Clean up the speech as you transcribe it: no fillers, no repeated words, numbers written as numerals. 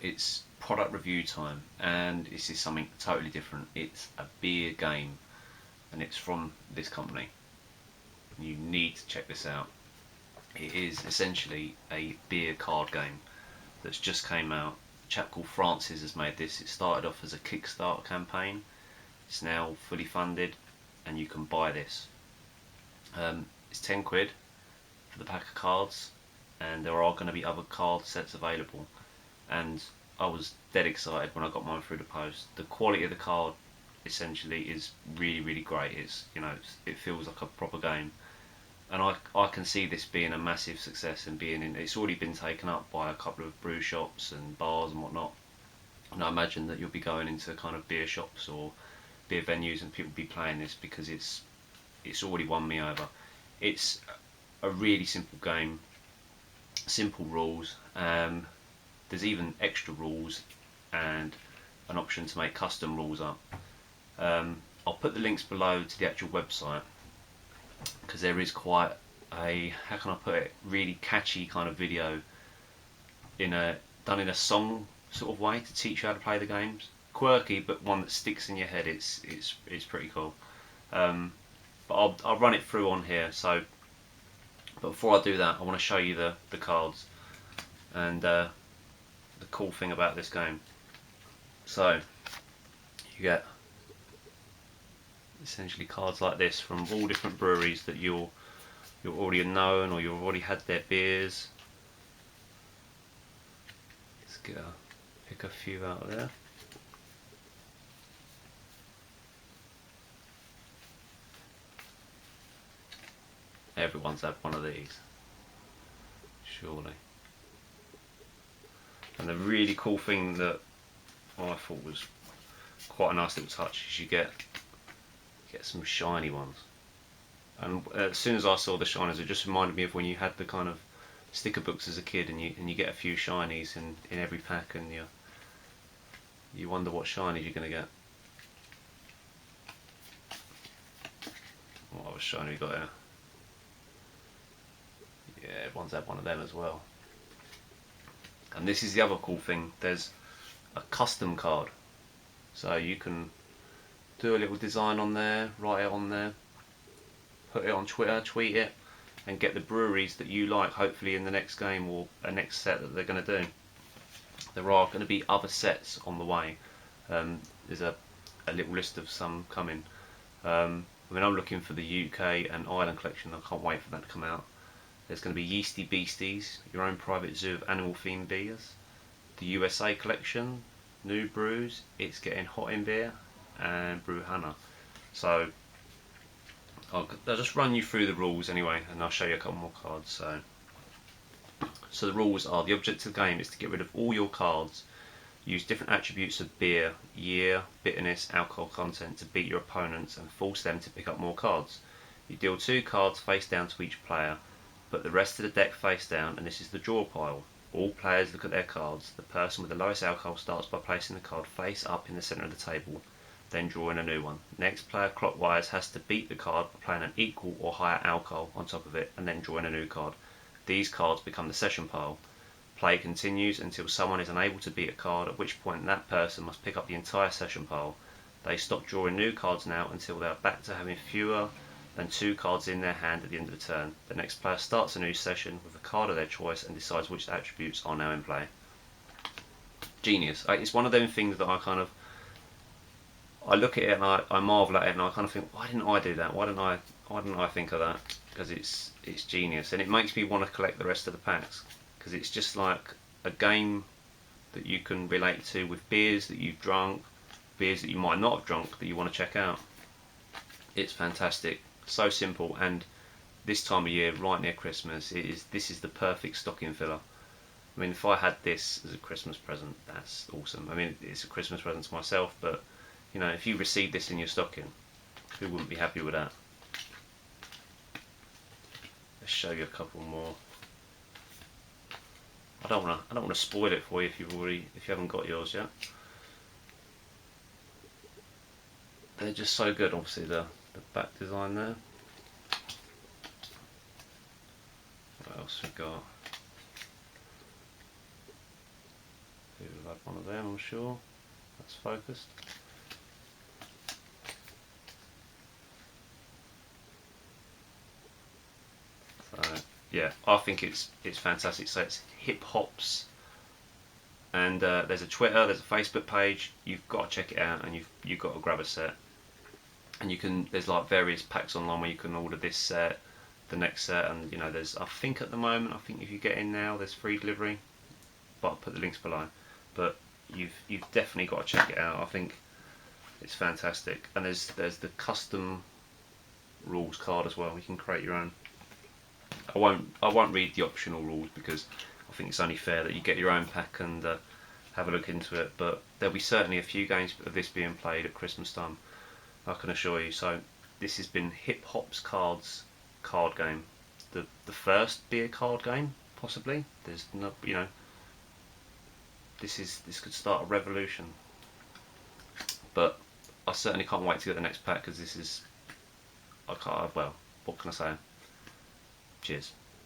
it's product review time, and this is something totally different. It's a beer game, and it's from this company. You need to check this out. It is essentially a beer card game that's just came out. A chap called Francis has made this. It started off as a Kickstarter campaign. It's now fully funded, and you can buy this. It's 10 quid for the pack of cards, and there are going to be other card sets available. And I was dead excited when I got mine through the post. The quality of the card essentially is really great. It feels like a proper game, and I can see this being a massive success and it's already been taken up by a couple of brew shops and bars and whatnot. And I imagine that you'll be going into kind of beer shops or beer venues and people will be playing this because it's already won me over. It's a really simple game, simple rules. There's even extra rules and an option to make custom rules up. I'll put the links below to the actual website, because there is quite a, how can I put it, really catchy kind of video done in a song sort of way to teach you how to play the games. Quirky, but one that sticks in your head. It's pretty cool. But I'll run it through on here. So, but before I do that, I want to show you the cards and the cool thing about this game. So you get essentially cards like this from all different breweries that you'll already known, or you've already had their beers. Let's pick a few out of there. Everyone's had one of these, surely. And the really cool thing that I thought was quite a nice little touch is you get some shiny ones. And as soon as I saw the shinies, it just reminded me of when you had the kind of sticker books as a kid, and you get a few shinies in every pack, and you wonder what shinies you're going to get. What other shiny we got here? Yeah, everyone's had one of them as well. And this is the other cool thing, there's a custom card, so you can do a little design on there, write it on there, put it on Twitter, tweet it, and get the breweries that you like, hopefully in the next game or a next set that they're going to do. There are going to be other sets on the way. There's a little list of some coming. I'm looking for the UK and Ireland collection. I can't wait for that to come out. There's going to be Yeasty Beasties, your own private zoo of animal themed beers. The USA collection, new brews, it's getting hot in beer, and brew Hannah. So I'll just run you through the rules anyway, and I'll show you a couple more cards. So the rules are: the object of the game is to get rid of all your cards. Use different attributes of beer, year, bitterness, alcohol content to beat your opponents and force them to pick up more cards. You deal 2 cards face down to each player, put the rest of the deck face down, and this is the draw pile. All players look at their cards. The person with the lowest alcohol starts by placing the card face up in the centre of the table, then drawing a new one. Next player clockwise has to beat the card by playing an equal or higher alcohol on top of it, and then drawing a new card. These cards become the session pile. Play continues until someone is unable to beat a card, at which point that person must pick up the entire session pile. They stop drawing new cards now until they are back to having fewer than 2 cards in their hand at the end of the turn. The next player starts a new session with a card of their choice and decides which attributes are now in play. Genius. It's one of them things that I look at it and I marvel at it, and I kind of think, why didn't I do that? Why didn't I think of that? Because it's genius, and it makes me want to collect the rest of the packs, because it's just like a game that you can relate to with beers that you've drunk, beers that you might not have drunk that you want to check out. It's fantastic, so simple, and this time of year, right near Christmas, this is the perfect stocking filler. I mean, if I had this as a Christmas present, that's awesome. I mean, it's a Christmas present to myself, but you know, if you received this in your stocking, who wouldn't be happy with that? Let's show you a couple more. I don't want to spoil it for you if you haven't got yours yet. They're just so good. Obviously, the back design there. What else we got? We've had one of them, I'm sure. That's focused. So yeah, I think it's fantastic. So it's Hiphops, and there's a Twitter, there's a Facebook page. You've got to check it out, and you've got to grab a set. And you can, there's like various packs online where you can order this set, the next set, and you know, there's, I think at the moment, I think if you get in now, there's free delivery, but I'll put the links below. But you've definitely got to check it out. I think it's fantastic. And there's the custom rules card as well. You can create your own. I won't read the optional rules because I think it's only fair that you get your own pack and have a look into it. But there'll be certainly a few games of this being played at Christmas time, I can assure you. So this has been Hiphops Cards card game, the first beer card game possibly. There's no, you know, this could start a revolution. But I certainly can't wait to get the next pack because this is, I can't, well, what can I say? Cheers.